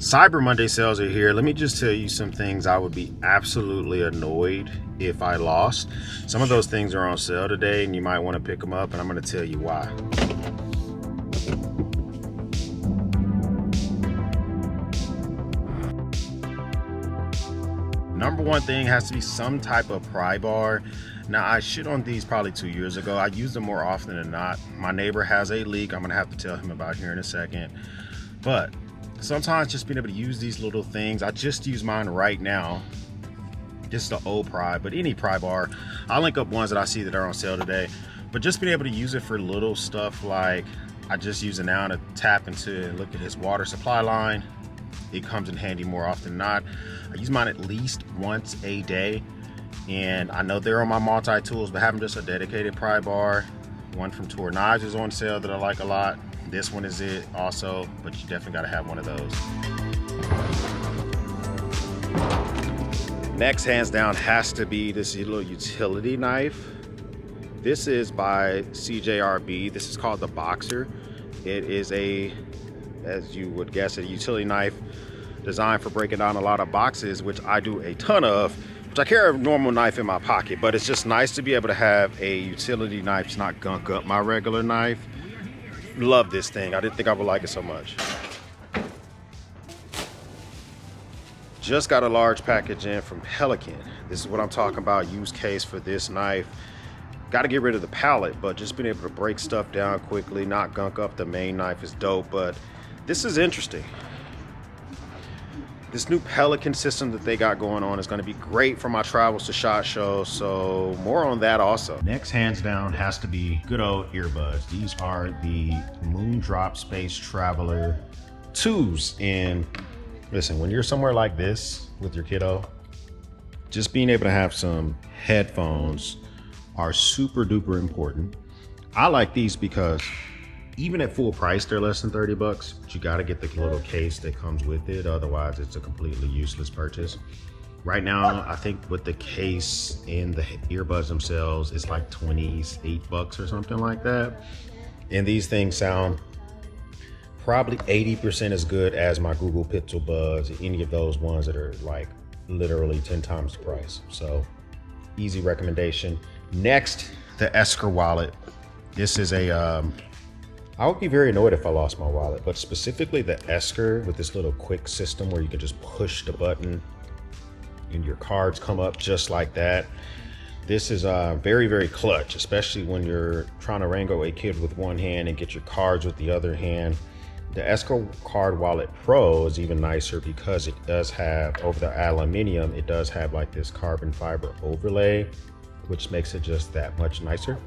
Cyber Monday sales are here. Let me just tell you some things I would be absolutely annoyed if I lost. Some of those things are on sale today and you might want to pick them up, and I'm going to tell you why. Number one thing has to be some type of pry bar. Now, I shit on these probably 2 years ago. I use them more often than not. My neighbor has a leak I'm gonna have to tell him about here in a second. But sometimes just being able to use these little things, I just use mine right now. Just the old pry, but any pry bar. I'll link up ones that I see that are on sale today. But just being able to use it for little stuff like, I just use it now to tap into and look at his water supply line. It comes in handy more often than not. I use mine at least once a day. And I know they're on my multi-tools, but having just a dedicated pry bar. One from Tour Knives is on sale that I like a lot. This one is it also, but you definitely gotta have one of those. Next, hands down, has to be this little utility knife. This is by CJRB. This is called the Boxer. It is a, as you would guess, a utility knife designed for breaking down a lot of boxes, which I do a ton of. I carry a normal knife in my pocket, but it's just nice to be able to have a utility knife to not gunk up my regular knife. Love this thing. I didn't think I would like it so much. Just got a large package in from Pelican. This is what I'm talking about, use case for this knife. Got to get rid of the pallet, but just being able to break stuff down quickly, not gunk up the main knife is dope, but this is interesting. This new Pelican system that they got going on is going to be great for my travels to SHOT Shows, so more on that also. Next, hands down, has to be good old earbuds. These are the Moondrop Space Traveler 2s. And listen, when you're somewhere like this with your kiddo, just being able to have some headphones are super duper important. I like these because even at full price, they're less than 30 bucks, but you gotta get the little case that comes with it. Otherwise, it's a completely useless purchase. Right now, I think with the case and the earbuds themselves, it's like 28 bucks or something like that. And these things sound probably 80% as good as my Google Pixel Buds, any of those ones that are like literally 10 times the price. So easy recommendation. Next, the Esker wallet. This is a, I would be very annoyed if I lost my wallet, but specifically the Esker with this little quick system where you can just push the button and your cards come up just like that. This is very, very clutch, especially when you're trying to wrangle a kid with one hand and get your cards with the other hand. The Esker Card Wallet Pro is even nicer because it does have, over the aluminum, it does have like this carbon fiber overlay, which makes it just that much nicer.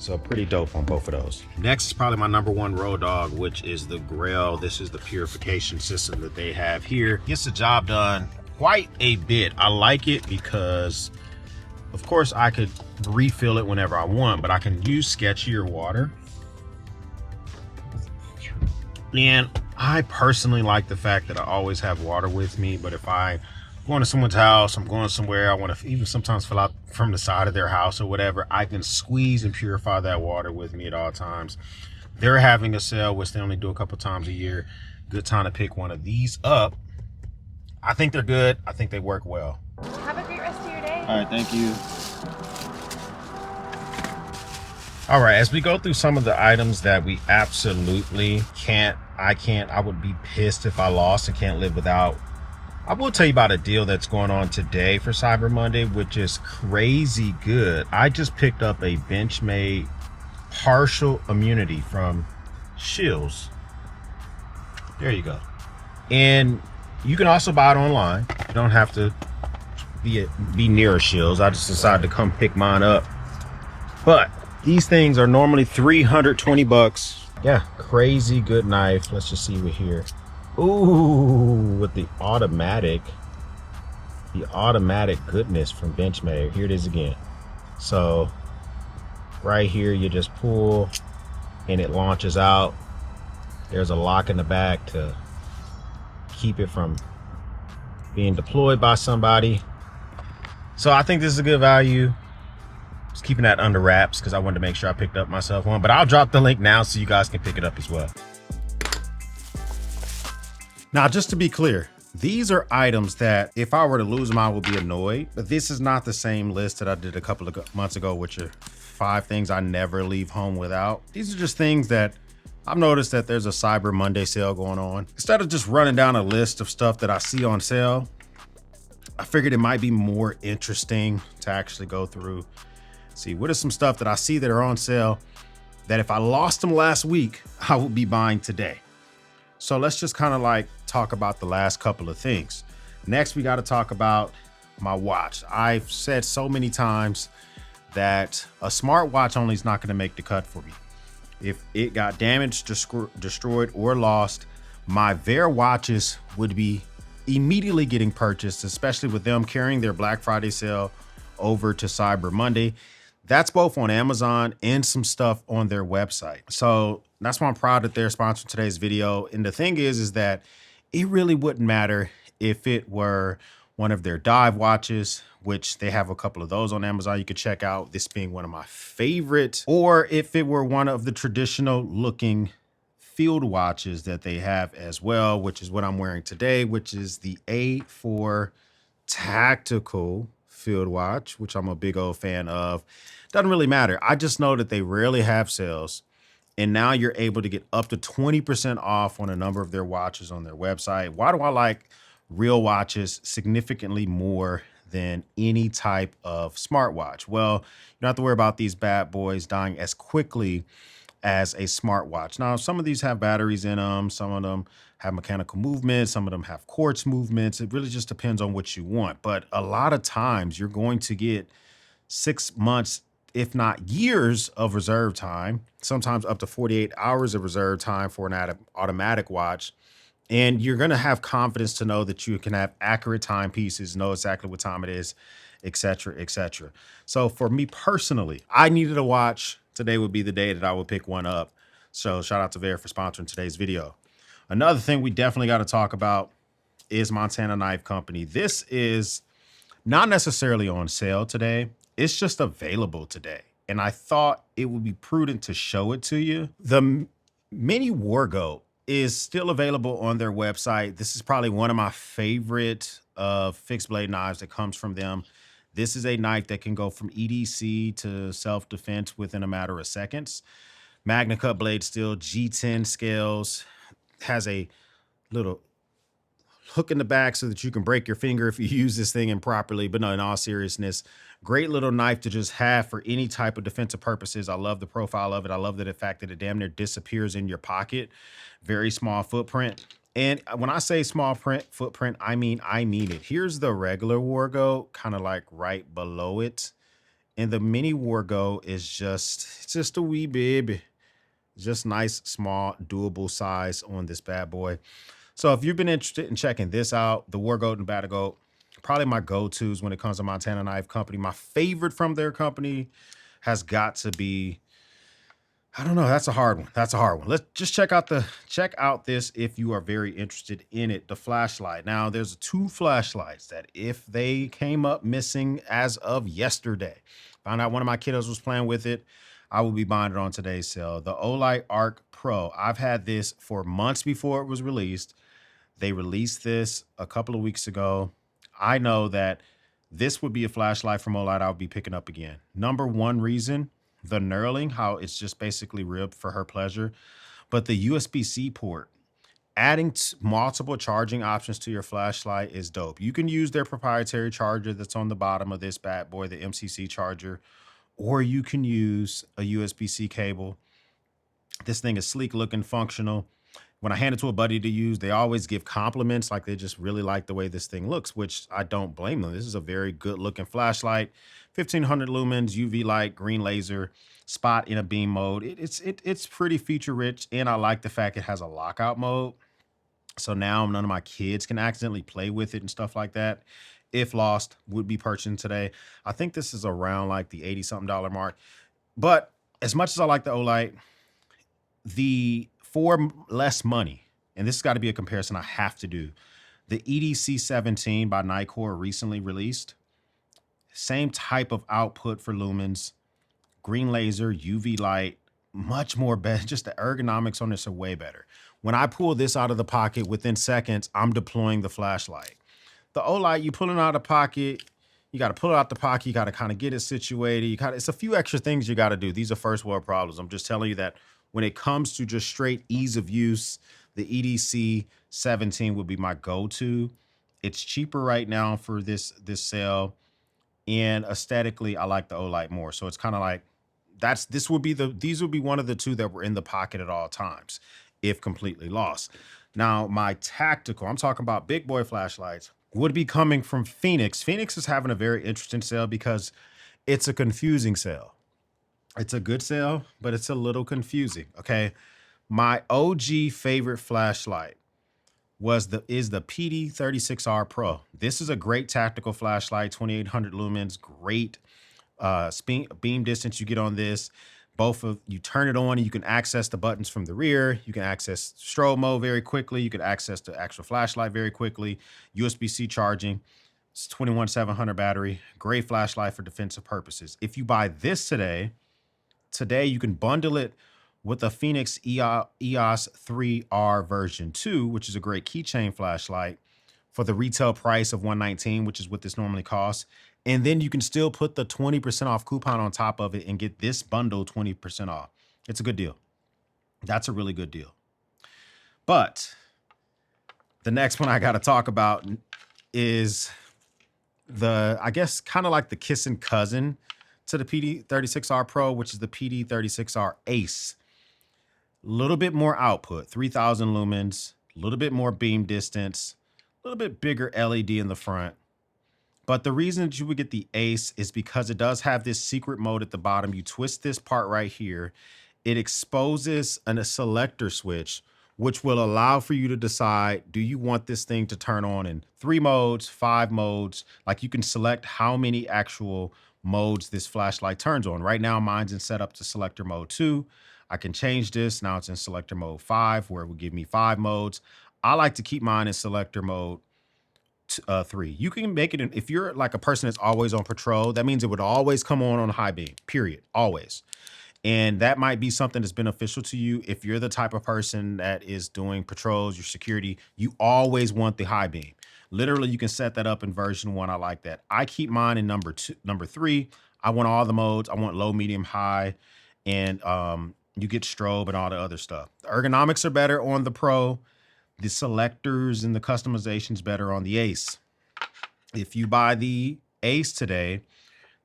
So pretty dope on both of those. Next is probably my number one road dog, which is the Grail. This is the purification system that they have here. Gets the job done quite a bit. I like it because, of course, I could refill it whenever I want, but I can use sketchier water. And I personally like the fact that I always have water with me, but if I'm going to someone's house, I'm going somewhere, I want to even sometimes fill out from the side of their house or whatever, I can squeeze and purify that water with me at all times. They're having a sale, which they only do a couple times a year. Good time to pick one of these up. I think they're good. I think they work well. Have a great rest of your day. All right, thank you. All right, as we go through some of the items that we absolutely I would be pissed if I lost and can't live without. I will tell you about a deal that's going on today for Cyber Monday, which is crazy good. I just picked up a Benchmade partial immunity from Shields. There you go. And you can also buy it online. You don't have to be near Shields. I just decided to come pick mine up. But these things are normally 320 bucks. Yeah, crazy good knife. Let's just see what here. Ooh, with the automatic goodness from Benchmade. Here it is again. So right here, you just pull and it launches out. There's a lock in the back to keep it from being deployed by somebody. So I think this is a good value. Just keeping that under wraps because I wanted to make sure I picked up myself one, but I'll drop the link now so you guys can pick it up as well. Now, just to be clear, these are items that if I were to lose them, I would be annoyed. But this is not the same list that I did a couple of months ago, which are 5 things I never leave home without. These are just things that I've noticed that there's a Cyber Monday sale going on. Instead of just running down a list of stuff that I see on sale, I figured it might be more interesting to actually go through, see what is some stuff that I see that are on sale that if I lost them last week, I would be buying today. So let's just kind of like talk about the last couple of things. Next, we got to talk about my watch. I've said so many times that a smartwatch only is not going to make the cut for me. If it got damaged, destroyed, or lost, my Wear watches would be immediately getting purchased, especially with them carrying their Black Friday sale over to Cyber Monday. That's both on Amazon and some stuff on their website. So that's why I'm proud that they're sponsoring today's video. And the thing is that it really wouldn't matter if it were one of their dive watches, which they have a couple of those on Amazon you could check out, this being one of my favorite, or if it were one of the traditional looking field watches that they have as well, which is what I'm wearing today, which is the A4 tactical field watch, which I'm a big old fan of. Doesn't really matter. I just know that they rarely have sales. And now you're able to get up to 20% off on a number of their watches on their website. Why do I like real watches significantly more than any type of smartwatch? Well, you don't have to worry about these bad boys dying as quickly as a smartwatch. Now, some of these have batteries in them. Some of them have mechanical movements. Some of them have quartz movements. It really just depends on what you want. But a lot of times you're going to get 6 months, if not years of reserve time, sometimes up to 48 hours of reserve time for an automatic watch. And you're going to have confidence to know that you can have accurate timepieces, know exactly what time it is, et cetera, et cetera. So for me personally, I needed a watch. Today would be the day that I would pick one up. So shout out to Wear for sponsoring today's video. Another thing we definitely got to talk about is Montana Knife Company. This is not necessarily on sale today. It's just available today. And I thought it would be prudent to show it to you. The Mini Wargoat is still available on their website. This is probably one of my favorite fixed blade knives that comes from them. This is a knife that can go from EDC to self-defense within a matter of seconds. Magna Cut blade steel, G10 scales, has a little hook in the back so that you can break your finger if you use this thing improperly. But no, in all seriousness, great little knife to just have for any type of defensive purposes. I love the profile of it. I love the fact that it damn near disappears in your pocket. Very small footprint. And when I say small footprint, I mean it. Here's the regular Wargo, kind of like right below it. And the Mini Wargo is just a wee baby. Just nice, small, doable size on this bad boy. So if you've been interested in checking this out, the Wargoat and Battlegoat, probably my go-tos when it comes to Montana Knife Company. My favorite from their company has got to be, I don't know, that's a hard one. That's a hard one. Let's just check out this if you are very interested in it. The flashlight. Now, there's 2 flashlights that if they came up missing as of yesterday, found out one of my kiddos was playing with it, I will be buying it on today's sale. The Olight Arc Pro. I've had this for months before it was released. They released this a couple of weeks ago. I know that this would be a flashlight from Olight I would be picking up again. Number one reason, the knurling, how it's just basically ribbed for her pleasure. But the USB-C port, adding multiple charging options to your flashlight is dope. You can use their proprietary charger that's on the bottom of this bad boy, the MCC charger, or you can use a USB-C cable. This thing is sleek looking, functional. When I hand it to a buddy to use, they always give compliments, like they just really like the way this thing looks, which I don't blame them. This is a very good looking flashlight, 1500 lumens, UV light, green laser, spot in a beam mode. It's pretty feature rich, and I like the fact it has a lockout mode. So now none of my kids can accidentally play with it and stuff like that. If lost, would be purchasing today. I think this is around like the $80-something mark. But as much as I like the Olight, for less money, and this has got to be a comparison I have to do, the EDC 17 by Nikkor recently released. Same type of output for lumens, green laser, UV light, much more better. Just the ergonomics on this are way better. When I pull this out of the pocket, within seconds, I'm deploying the flashlight. The Olight, you pull it out of the pocket, you got to pull it out the pocket, you got to kind of get it situated. It's a few extra things you got to do. These are first world problems. I'm just telling you that when it comes to just straight ease of use, the EDC 17 would be my go-to. It's cheaper right now for this sale, and aesthetically, I like the Olight more. So it's kind of like these would be one of the two that were in the pocket at all times, if completely lost. Now, my tactical, I'm talking about big boy flashlights, would be coming from Phoenix. Phoenix is having a very interesting sale because it's a confusing sale. It's a good sale, but it's a little confusing. Okay. My OG favorite flashlight is the PD36R Pro. This is a great tactical flashlight, 2800 lumens, great beam distance you get on this. You turn it on and you can access the buttons from the rear. You can access strobe mode very quickly. You can access the actual flashlight very quickly. USB-C charging. It's 21700 battery. Great flashlight for defensive purposes. If you buy this today you can bundle it with a Phoenix EOS 3R version 2, which is a great keychain flashlight for the retail price of $119, which is what this normally costs. And then you can still put the 20% off coupon on top of it and get this bundle 20% off. It's a good deal. That's a really good deal. But the next one I got to talk about is I guess kind of like the kissing cousin to the PD36R Pro, which is the PD36R Ace. A little bit more output, 3000 lumens, a little bit more beam distance, a little bit bigger LED in the front. But the reason that you would get the Ace is because it does have this secret mode at the bottom. You twist this part right here. It exposes a selector switch, which will allow for you to decide, do you want this thing to turn on in 3 modes, 5 modes? Like you can select how many actual modes this flashlight turns on. Right now, mine's in setup to selector mode 2. I can change this. Now it's in selector mode 5, where it will give me 5 modes. I like to keep mine in selector mode 3. You can make it if you're like a person that's always on patrol, that means it would always come on high beam, period, always. And that might be something that's beneficial to you. If you're the type of person that is doing patrols, your security, you always want the high beam. Literally, you can set that up in version 1. I like that. I keep mine in number 3. I want all the modes. I want low, medium, high, and you get strobe and all the other stuff. The ergonomics are better on the Pro. The selectors and the customization's better on the Ace. If you buy the Ace today,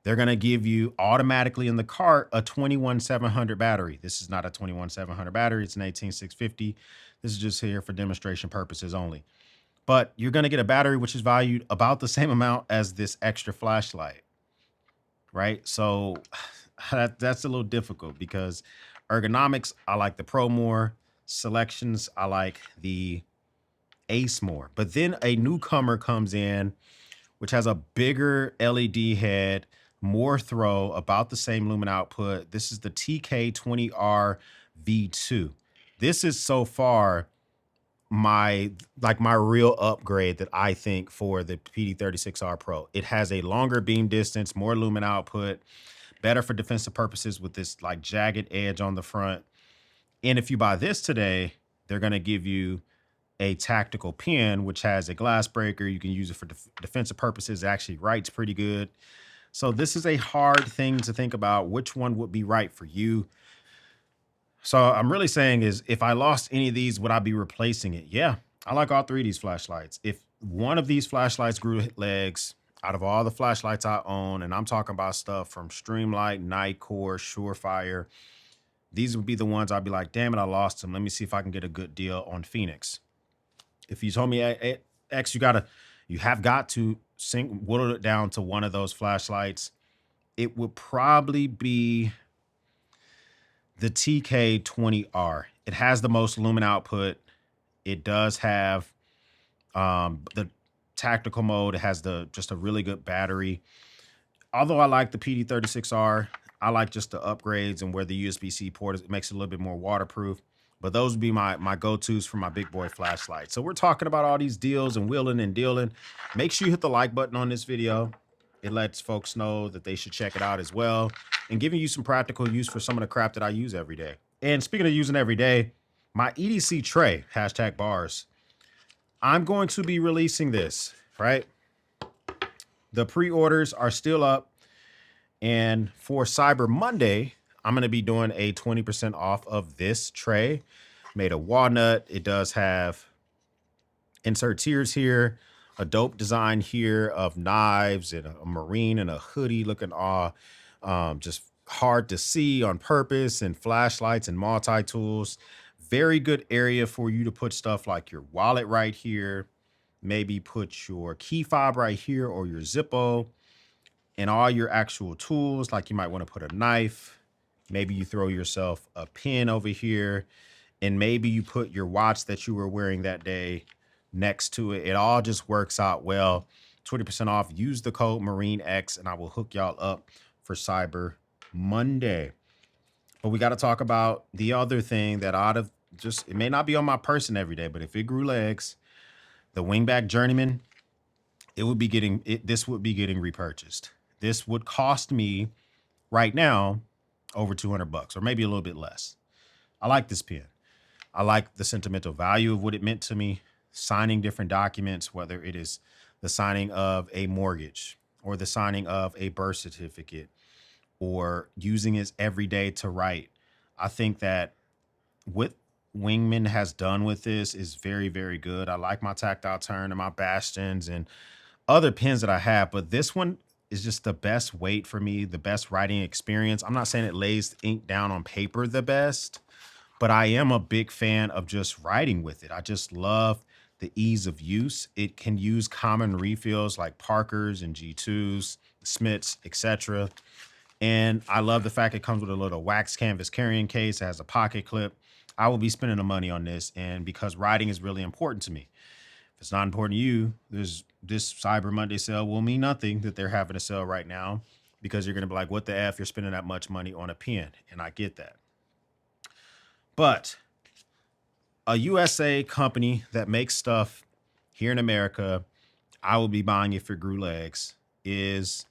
they're going to give you automatically in the cart a 21700 battery. This is not a 21700 battery. It's an 18650. This is just here for demonstration purposes only. But you're going to get a battery which is valued about the same amount as this extra flashlight, right? So that's a little difficult because ergonomics, I like the Pro more. Selections, I like the Ace more. But then a newcomer comes in, which has a bigger LED head, more throw, about the same lumen output. This is the TK20R V2. This is so far my real upgrade that I think for the PD36R Pro. It has a longer beam distance, more lumen output, better for defensive purposes with this like jagged edge on the front. And if you buy this today, they're going to give you a tactical pen, which has a glass breaker. You can use it for defensive purposes. It actually writes pretty good. So this is a hard thing to think about which one would be right for you. So I'm really saying is, if I lost any of these, would I be replacing it? Yeah, I like all 3 of these flashlights. If one of these flashlights grew legs out of all the flashlights I own, and I'm talking about stuff from Streamlight, Nightcore, Surefire, these would be the ones I'd be like, damn it, I lost them. Let me see if I can get a good deal on Phoenix. If you told me X, you have got to whittle it down to one of those flashlights, it would probably be the TK20R. It has the most lumen output. It does have the tactical mode. It has just a really good battery. Although I like the PD36R, I like just the upgrades and where the USB-C port is. It makes it a little bit more waterproof. But those would be my go-tos for my big boy flashlight. So we're talking about all these deals and wheeling and dealing. Make sure you hit the like button on this video. It lets folks know that they should check it out as well, and giving you some practical use for some of the crap that I use every day. And speaking of using every day, my EDC tray, hashtag bars. I'm going to be releasing this, right? The pre-orders are still up. And for Cyber Monday, I'm going to be doing a 20% off of this tray made of walnut. It does have insert tiers here, a dope design here of knives and a marine and a hoodie looking all just hard to see on purpose, and flashlights and multi-tools. Very good area for you to put stuff like your wallet right here. Maybe put your key fob right here or your Zippo, and all your actual tools. Like you might want to put a knife. Maybe you throw yourself a pin over here, and maybe you put your watch that you were wearing that day next to it. It all just works out well. 20% off. Use the code MarineX and I will hook y'all up for Cyber Monday. But we got to talk about the other thing that it may not be on my person every day, but if it grew legs, the Wingback Journeyman, this would be getting repurchased. This would cost me right now over 200 bucks, or maybe a little bit less. I like this pen. I like the sentimental value of what it meant to me. Signing different documents, whether it is the signing of a mortgage or the signing of a birth certificate, or using it every day to write. I think that what Wingman has done with this is very, very good. I like my tactile turn and my bastions and other pens that I have, but this one is just the best weight for me, the best writing experience. I'm not saying it lays ink down on paper the best, but I am a big fan of just writing with it. I just love the ease of use. It can use common refills like Parkers and G2s, Smiths, etc. And I love the fact it comes with a little wax canvas carrying case. It has a pocket clip. I will be spending the money on this, and because writing is really important to me. If it's not important to you, this Cyber Monday sale will mean nothing that they're having a sale right now, because you're going to be like, what the F, you're spending that much money on a pen. And I get that. But a USA company that makes stuff here in America, I will be buying if it grew legs, is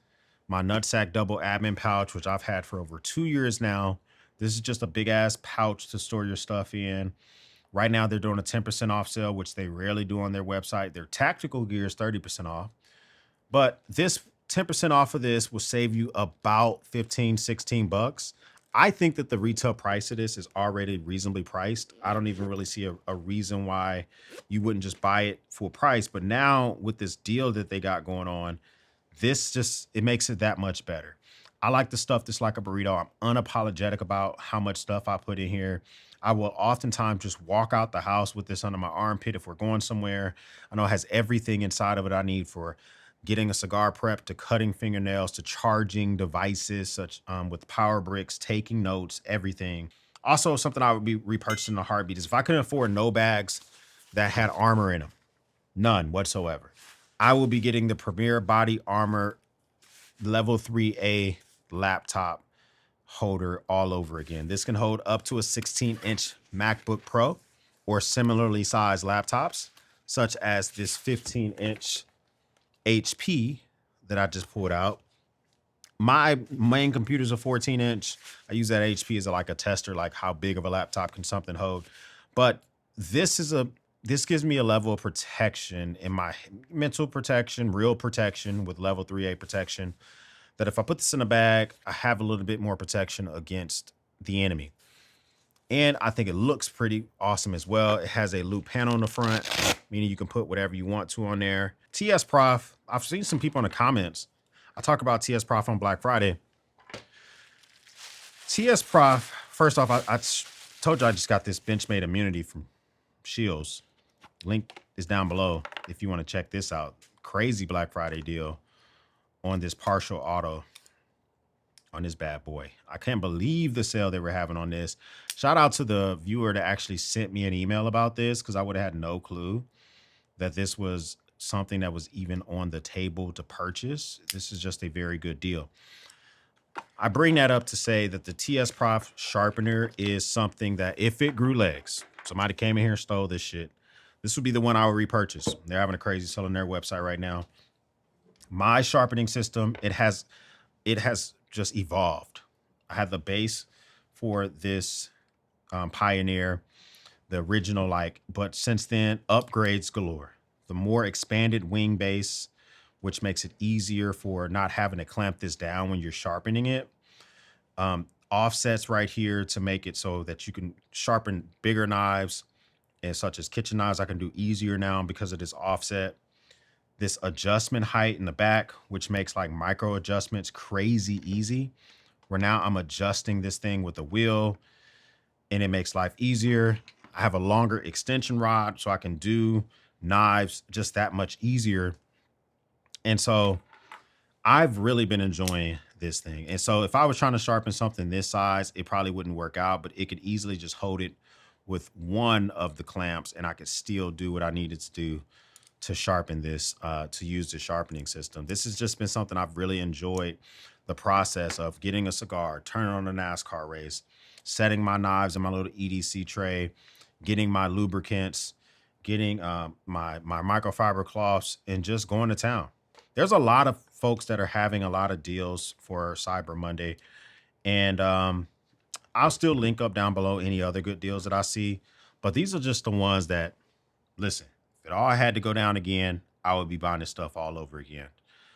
my Nutsack Double Admin Pouch, which I've had for over 2 years now. This is just a big ass pouch to store your stuff in. Right now, they're doing a 10% off sale, which they rarely do on their website. Their tactical gear is 30% off. But this 10% off of this will save you about 15, 16 bucks. I think that the retail price of this is already reasonably priced. I don't even really see a reason why you wouldn't just buy it full price. But now with this deal that they got going on, it makes it that much better. I like the stuff that's like a burrito. I'm unapologetic about how much stuff I put in here. I will oftentimes just walk out the house with this under my armpit if we're going somewhere. I know it has everything inside of it I need for getting a cigar prep, to cutting fingernails, to charging devices such with power bricks, taking notes, everything. Also, something I would be repurchasing in a heartbeat is if I couldn't afford no bags that had armor in them, none whatsoever, I will be getting the Premier Body Armor Level 3A laptop holder all over again. This can hold up to a 16-inch MacBook Pro or similarly sized laptops, such as this 15-inch HP that I just pulled out. My main computer's a 14-inch. I use that HP as like a tester, like how big of a laptop can something hold. But this gives me a level of protection in my mental protection, real protection with level 3A protection, that if I put this in a bag, I have a little bit more protection against the enemy. And I think it looks pretty awesome as well. It has a loop panel on the front, meaning you can put whatever you want to on there. TS Prof, I've seen some people in the comments. I talk about TS Prof on Black Friday. TS Prof, first off, I told you I just got this Benchmade immunity from Shields. Link is down below if you want to check this out. Crazy Black Friday deal on this partial auto on this bad boy. I can't believe the sale they were having on this. Shout out to the viewer that actually sent me an email about this, because I would have had no clue that this was something that was even on the table to purchase. This is just a very good deal. I bring that up to say that the TS Prof sharpener is something that if it grew legs, somebody came in here and stole this shit, this would be the one I would repurchase. They're having a crazy sale on their website right now. My sharpening system, it has just evolved. I had the base for this Pioneer. the original, like, but since then, upgrades galore. The more expanded wing base, which makes it easier for not having to clamp this down when you're sharpening it. Offsets right here to make it so that you can sharpen bigger knives, and such as kitchen knives, I can do easier now because of this offset. This adjustment height in the back, which makes like micro adjustments crazy easy, where now I'm adjusting this thing with the wheel and it makes life easier. I have a longer extension rod, so I can do knives just that much easier. And so I've really been enjoying this thing. And so if I was trying to sharpen something this size, it probably wouldn't work out, but it could easily just hold it with one of the clamps and I could still do what I needed to do to sharpen this, to use the sharpening system. This has just been something I've really enjoyed, the process of getting a cigar, turning on a NASCAR race, setting my knives in my little EDC tray, getting my lubricants, getting my microfiber cloths, and just going to town. There's a lot of folks that are having a lot of deals for Cyber Monday. And I'll still link up down below any other good deals that I see. But these are just the ones that, listen, if it all had to go down again, I would be buying this stuff all over again.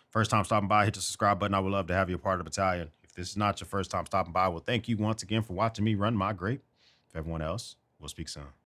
First time stopping by, hit the subscribe button. I would love to have you a part of the battalion. If this is not your first time stopping by, well, thank you once again for watching me run my grape. For everyone else, we'll speak soon.